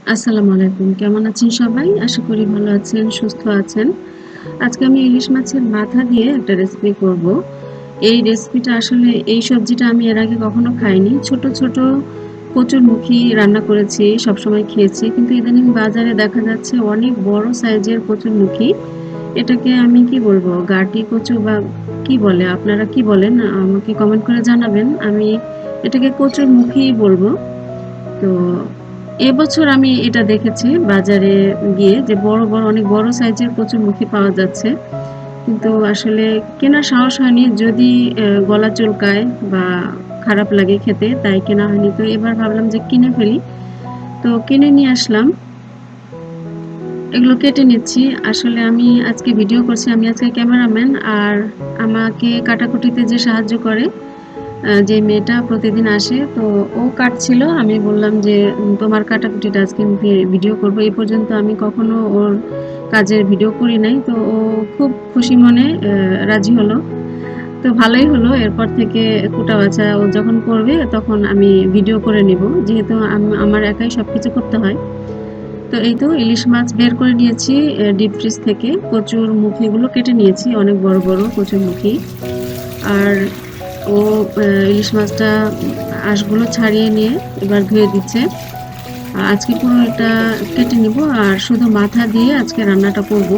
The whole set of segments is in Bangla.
আসসালামু আলাইকুম। কেমন আছেন সবাই? আশা করি ভালো আছেন, সুস্থ আছেন। আজকে আমি ইলিশ মাছের মাথা দিয়ে একটা রেসিপি করব। এই রেসিপিটা আসলে এই সবজিটা আমি এর আগে কখনো খাইনি। ছোট, ছোট কচুরমুখী রান্না করেছি, সবসময় খেয়েছি। কিন্তু ইদানিং বাজারে দেখা যাচ্ছে অনেক বড় সাইজের কচুরমুখী। এটাকে আমি কি বলবো? গাটি কচু বা কি বলে? আপনারা কি বলেন? আমাকে কমেন্ট করে জানাবেন। আমি এটাকে কচুরমুখীই বলব। তো এবছর আমি এটা দেখেছি বাজারে গিয়ে যে বড় বড় অনেক বড় সাইজের কচুরমুখী পাওয়া যাচ্ছে, কিন্তু আসলে কেনার সাহস হয়নি। যদি গলা চুলকায় বা খারাপ লাগে খেতে, তাই কেনা হয়নি। তো এবার ভাবলাম যে কিনে ফেলি। তো কিনে নিয়ে আসলাম, এগুলো কেটে নিচ্ছি। আসলে আমি আজকে ভিডিও করছি, আমি আজকে ক্যামেরাম্যান। আর আমাকে কাটাকুটিতে যে সাহায্য করে, যে মেয়েটা প্রতিদিন আসে, তো ও কাটছিল। আমি বললাম যে তোমার কাটাকুটিটা আজকে আমি ভিডিও করব। এই পর্যন্ত আমি কখনো ওর কাজের ভিডিও করি নাই। তো ও খুব খুশি মনে রাজি হলো। তো ভালোই হলো। এরপর থেকে কুটা বাছা ও যখন করবে তখন আমি ভিডিও করে নিব, যেহেতু আমার একাই সবকিছু করতে হয়। তো এই তো ইলিশ মাছ বের করে নিয়েছি ডিপ ফ্রিজ থেকে। কচুর মুখিগুলো কেটে নিয়েছি, অনেক বড় বড় কচুর মুখি। আর ও ইলিশ মাছটা আঁশগুলো ছাড়িয়ে নিয়ে এবার ধুয়ে দিচ্ছে। আজকে পুরো এটা কেটে নিব, আর শুধু মাথা দিয়ে আজকে রান্নাটা করব।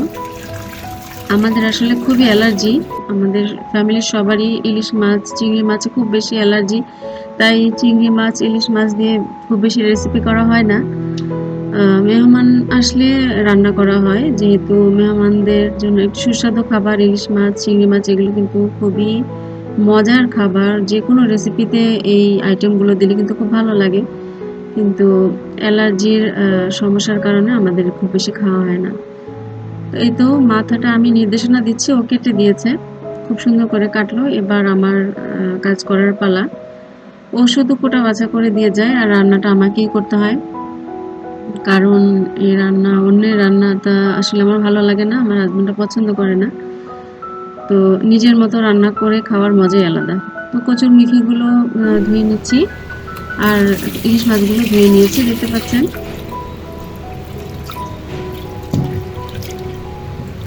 আমাদের আসলে খুবই অ্যালার্জি, আমাদের ফ্যামিলির সবারই ইলিশ মাছ চিংড়ি মাছে খুব বেশি অ্যালার্জি। তাই চিংড়ি মাছ ইলিশ মাছ দিয়ে খুব বেশি রেসিপি করা হয় না। মেহমান আসলে রান্না করা হয়, যেহেতু মেহমানদের জন্য একটু সুস্বাদু খাবার। ইলিশ মাছ চিংড়ি মাছ এগুলো কিন্তু খুবই মজার খাবার। যে কোনো রেসিপিতে এই আইটেমগুলো দিলে কিন্তু খুব ভালো লাগে, কিন্তু অ্যালার্জির সমস্যার কারণে আমাদের খুব বেশি খাওয়া হয় না। তো এই তো মাথাটা আমি নির্দেশনা দিচ্ছি, ও কেটে দিয়েছে, খুব সুন্দর করে কাটলো। এবার আমার কাজ করার পালা। ও শুধু কোটা বাছা করে দিয়ে যায়, আর রান্নাটা আমাকেই করতে হয়। কারণ এই রান্না, অন্যের রান্নাটা আসলে আমার ভালো লাগে না, আমার হাজবেন্ডও পছন্দ করে না। তো নিজের মতো রান্না করে খাওয়ার মজাই আলাদা। তো কচুর মিঠিগুলো ধুয়ে নিচ্ছি, আর ইলিশ মাছগুলো ধুয়ে নিয়েছি, দেখতে পাচ্ছেন।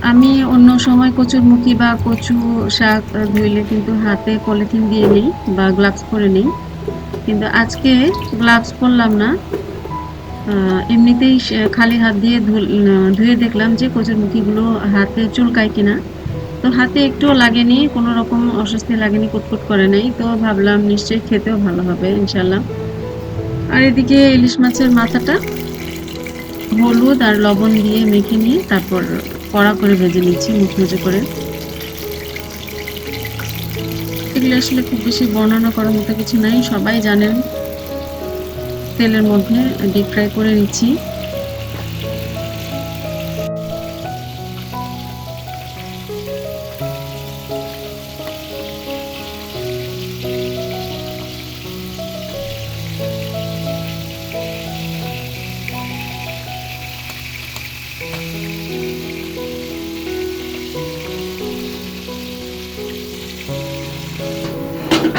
আমি অন্য সময় কচুরমুখী বা কচু শাক ধুইলে কিন্তু হাতে পলিথিন দিয়ে নেই বা গ্লাভস পরে নেই, কিন্তু আজকে গ্লাভস পরলাম না। এমনিতেই খালি হাত দিয়ে ধুয়ে দেখলাম যে কচুরমুখীগুলো হাতে চুলকায় কিনা। তো হাতে একটুও লাগেনি, কোনো রকম অস্বস্তি লাগেনি, কুটকুট করে নাই। তো ভাবলাম নিশ্চয়ই খেতেও ভালো হবে ইনশাল্লাহ। আর এদিকে ইলিশ মাছের মাথাটা হলুদ আর লবণ দিয়ে মেখে নিয়ে তারপর কড়া করে ভেজে নিচ্ছি, মুচমুচে করে। এগুলো আসলে খুব বেশি বর্ণনা করার মতো কিছু নাই, সবাই জানেন। তেলের মধ্যে ডিপ ফ্রাই করে নিচ্ছি।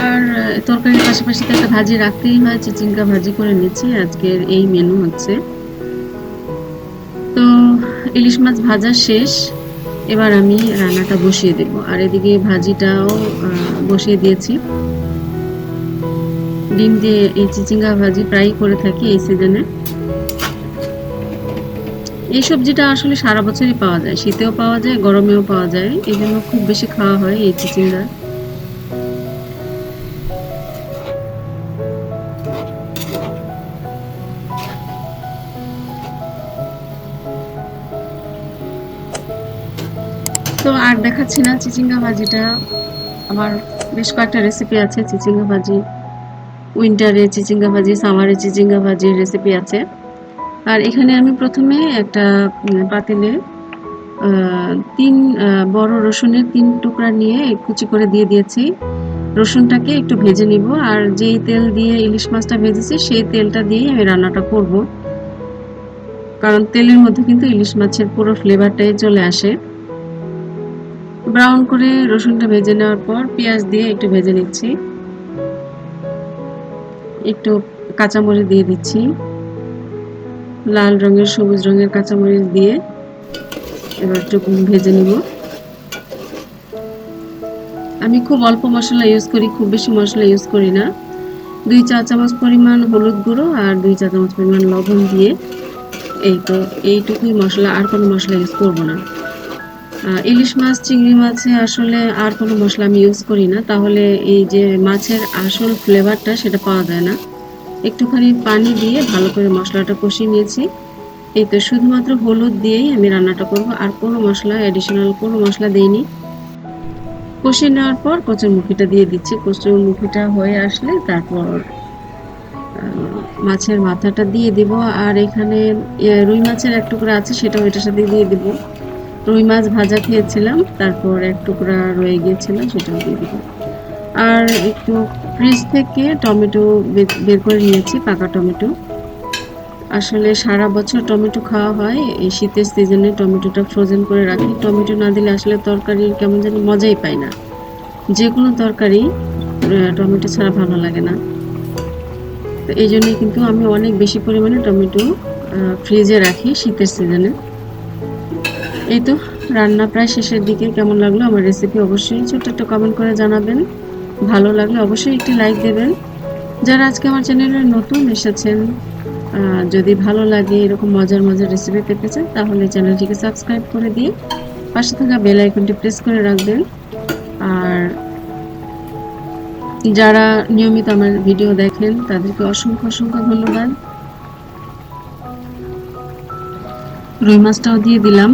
আর তরকারির পাশাপাশি তো একটা ভাজি রাখতেই হয়, চিচিঙ্গা ভাজি করে নিচ্ছি। আজকের এই মেনু হচ্ছে। তো ইলিশ মাছ ভাজা শেষ, এবার আমি রান্নাটা বসিয়ে দেব। আর এদিকে ভাজিটাও বসিয়ে দিয়েছি। ডিম দিয়ে এই চিচিঙ্গা ভাজি প্রায়ই করে থাকি এই সিজনে। এই সবজিটা আসলে সারা বছরই পাওয়া যায়, শীতেও পাওয়া যায়, গরমেও পাওয়া যায়, এই জন্য খুব বেশি খাওয়া হয় এই চিচিঙ্গা। তো আর দেখাচ্ছি না চিচিঙ্গা ভাজিটা। আমার বেশ কয়েকটা রেসিপি আছে চিচিঙ্গা ভাজি, উইন্টারে চিচিঙ্গা ভাজি, সামারে চিচিঙ্গা ভাজির রেসিপি আছে। আর এখানে আমি প্রথমে একটা পাতিলে তিন বড় রসুনের 3 টুকরা নিয়ে কুচি করে দিয়ে দিয়েছি। রসুনটাকে একটু ভেজে নিব, আর যেই তেল দিয়ে ইলিশ মাছটা ভেজেছি সেই তেলটা দিয়েই আমি রান্নাটা করব, কারণ তেলের মধ্যে কিন্তু ইলিশ মাছের পুরো ফ্লেভারটাই চলে আসে। ব্রাউন করে রসুনটা ভেজে নেওয়ার পর পেঁয়াজ দিয়ে একটু ভেজে নিচ্ছি, একটু কাঁচামরিচ দিয়ে দিচ্ছি, লাল রঙের সবুজ রঙের কাঁচামরিচ দিয়ে এবার একটু ভেজে নিব। আমি খুব অল্প মশলা ইউজ করি, খুব বেশি মশলা ইউজ করি না। 2 চা চামচ পরিমাণ হলুদ গুঁড়ো আর 2 চা চামচ পরিমাণ লবণ দিয়ে এইটুকুই মশলা, আর কোনো মশলা ইউজ করব না। ইলিশ মাছ চিংড়ি মাছে আসলে আর কোনো মশলা আমি ইউজ করি না, তাহলে এই যে মাছের আসল ফ্লেভারটা সেটা পাওয়া যায় না। একটুখানি পানি দিয়ে ভালো করে মশলাটা কষিয়ে নিয়েছি। এই তো শুধুমাত্র হলুদ দিয়েই আমি রান্নাটা করব, আর কোনো মশলা অ্যাডিশনাল কোনো মশলা দেইনি। কষিয়ে নেওয়ার পর কচুরমুখিটা দিয়ে দিচ্ছি। কচুরমুখিটা হয়ে আসলে তারপর মাছের মাথাটা দিয়ে দিব। আর এখানে রুই মাছের এক টুকরা আছে, সেটাও এটার সাথে দিয়ে দিব। রুই মাছ ভাজা খেয়েছিলাম, তারপর এক টুকরা রয়ে গিয়েছিল, সেটাও দিয়ে দিব। আর একটু ফ্রিজ থেকে টমেটো বের করে নিয়েছি, পাকা টমেটো। আসলে সারা বছর টমেটো খাওয়া হয়, এই শীতের সিজনে টমেটোটা ফ্রোজেন করে রাখি। টমেটো না দিলে আসলে তরকারি কেমন যেন মজাই পাই না। যে কোনো তরকারি টমেটো ছাড়া ভালো লাগে না। তো এই জন্যই কিন্তু আমি অনেক বেশি পরিমাণে টমেটো ফ্রিজে রাখি শীতের সিজনে। এই তো রান্না প্রায় শেষের দিকে। কেমন লাগলো আমার রেসিপি অবশ্যই ছোট্ট একটা কমেন্ট করে জানাবেন। ভালো লাগলে অবশ্যই একটি লাইক দেবেন। যারা আজকে আমার চ্যানেলে নতুন এসেছেন, যদি ভালো লাগে এরকম মজার মজার রেসিপি পেতে চান, তাহলে চ্যানেলটিকে সাবস্ক্রাইব করে দিয়ে পাশে থাকা বেল আইকনটি প্রেস করে রাখবেন। আর যারা নিয়মিত আমার ভিডিও দেখেন তাদেরকে অসংখ্য অসংখ্য ধন্যবাদ। রুই মাছটাও দিয়ে দিলাম।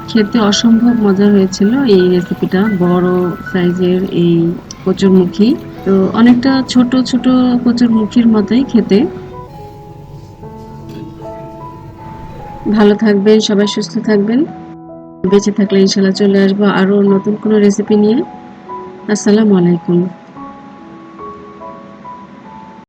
খেতে অসম্ভব মজা হয়েছিল এই রেসিপিটা। বড় সাইজের এই কচুরমুখী, তো অনেকটা ছোট ছোট কচুরমুখীর মতোই খেতে। ভালো থাকবেন সবাই, সুস্থ থাকবেন। বেঁচে থাকলে ইনশাল্লাহ চলে আসবো আরো নতুন কোনো রেসিপি নিয়ে। আসসালামু আলাইকুম।